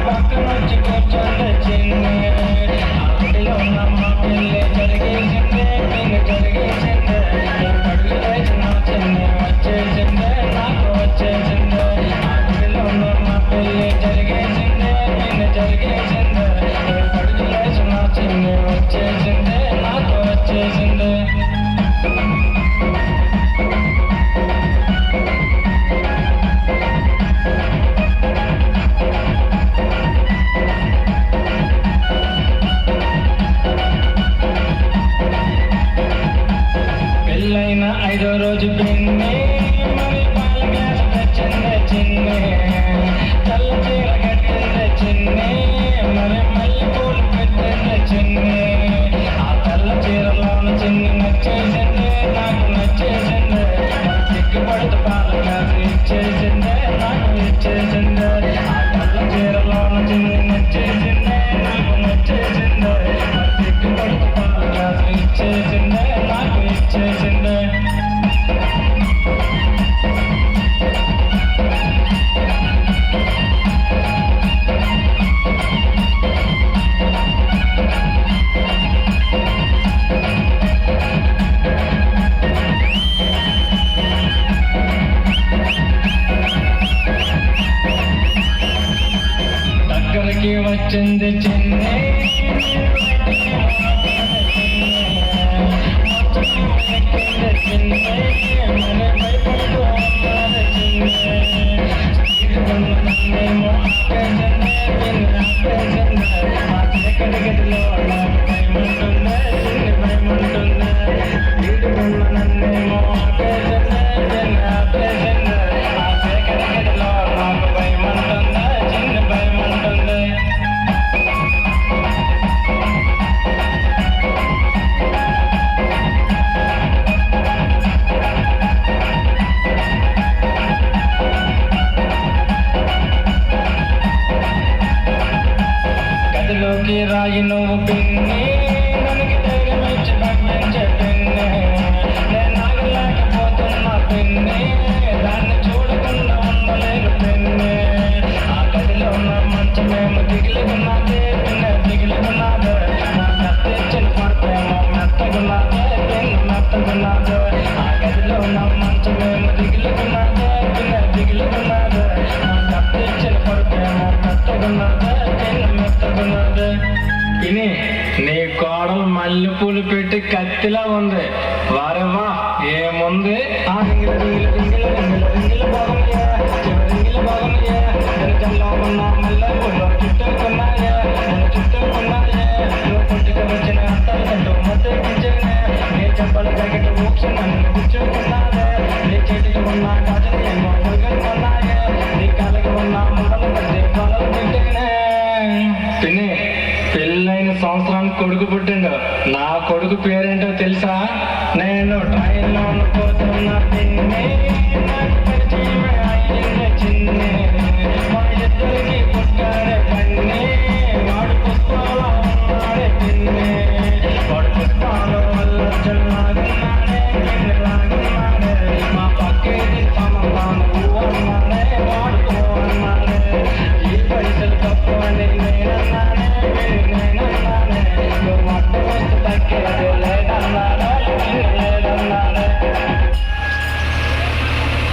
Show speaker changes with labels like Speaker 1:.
Speaker 1: పక్కనొచ్చి కూర్చొని చిన్ని అప్పటిలో ఉన్నమ్మ పెళ్ళి జరిగేసిందే నిన్ను జరిగేసిందే పడుగు వేసిన చిన్ని వచ్చేసిందే నాకు వచ్చేసిందే అప్పటిలో ఉన్నమ్మ పెళ్ళి జరిగేసిందే నిన్ను జరిగేసిందే పడుగు వేసిన చిన్ని వచ్చేసిందే నాకు వచ్చేసిందే. పెళ్ళైన 5వ రోజు పిన్ని మరి పాల గ్లాస్ తెచ్చిందే చిన్ని తెల్ల చీర కట్టిందే చిన్ని మరి మల్లె పూలు పెట్టిందే చిన్ని ఆ తెల్ల చీరలోన చిన్ని నచ్చేసిందే నాకు నచ్చేసిందే సిగ్గుపడుతూ పాల గ్లాస్ ఇచ్చేసిందే నాకు ఇచ్చేసిందే ఆ తెల్ల చీరలోన చిన్ని నచ్చేసిందే నాకు నచ్చేసిందే సిగ్గుపడుతూ పాల గ్లాస్ ఇచ్చేసిందే నాకు ఇచ్చేసిందే. దగ్గరికి వచ్చింది చిన్ని చిన్ని మన భయపడుతూ అన్నారు చిన్ని నన్నేమో ఆపేసిందే చిన్ని ఆపేసిందే ఆ చీకటి గదిలో నాకు భయమంటుందే చిన్ని భయమంటుందే వీడుకున్న నన్నేమో ఆపేసిందే చిన్ని ఆపేసిందే ఆ చీకటి గదిలో నాకు భయమంటుందే చిన్ని భయమంటుందే. గదిలోకి రాయి నువ్వు పిన్ని మనకి ధైర్యం ఇచ్చి భగ్నించే పిన్ని నేను ఆగలేకపోతున్నా పిన్ని దాన్ని చూడకుండా ఉండలేను పిన్ని ఆ గదిలో ఉన్న మంచమేమో దిగులుగున్నదే పిన్ని దిగులుగున్నదే నా మెత్త ఇచ్చిన పరుపేమో మెత్తగున్నదే పిన్ని మెత్తగున్నదే ఆ గదిలో ఉన్న మంచమేమో దిగులుగున్నదే పిన్ని దిగులుగున్నదే నా మెత్త ఇచ్చిన పరుపేమో మెత్తగున్నదే పిన్ని మెత్తగున్నదే. పిన్ని నీ కోడలు మల్లెపూలు పెట్టి కత్తిలా ఉంది వారేవా ఏముంది ఆ రింగిల రింగిల రింగిల రింగిల రింగిల బాగున్నాయా రింగిల బాగున్నాయా వెనకల్లో ఉన్న మల్లెపూలు చుట్టుకున్నాయా నన్ను చుట్టుకున్నాయా నువ్వు పుట్టుక వచ్చిన అంటారు కంటూ మద్దెక్కించేనే నీ చెంపల జాకెట్ ఊక్సి నన్ను కూర్చుకున్నాదే నీ చేతికి ఉన్న గాజులు ఏమో కొనుక్కున్నాయా నీ కాళ్ళకి ఉన్న ముడలు పెట్టి కొలలు పెట్టేనే. పిన్ని పెళ్ళైన సంవత్సరానికి కొడుకు పుట్టిండు నా కొడుకు పేరేంటో తెలుసా నేను ట్రైన్లో పోతున్నా పిన్ని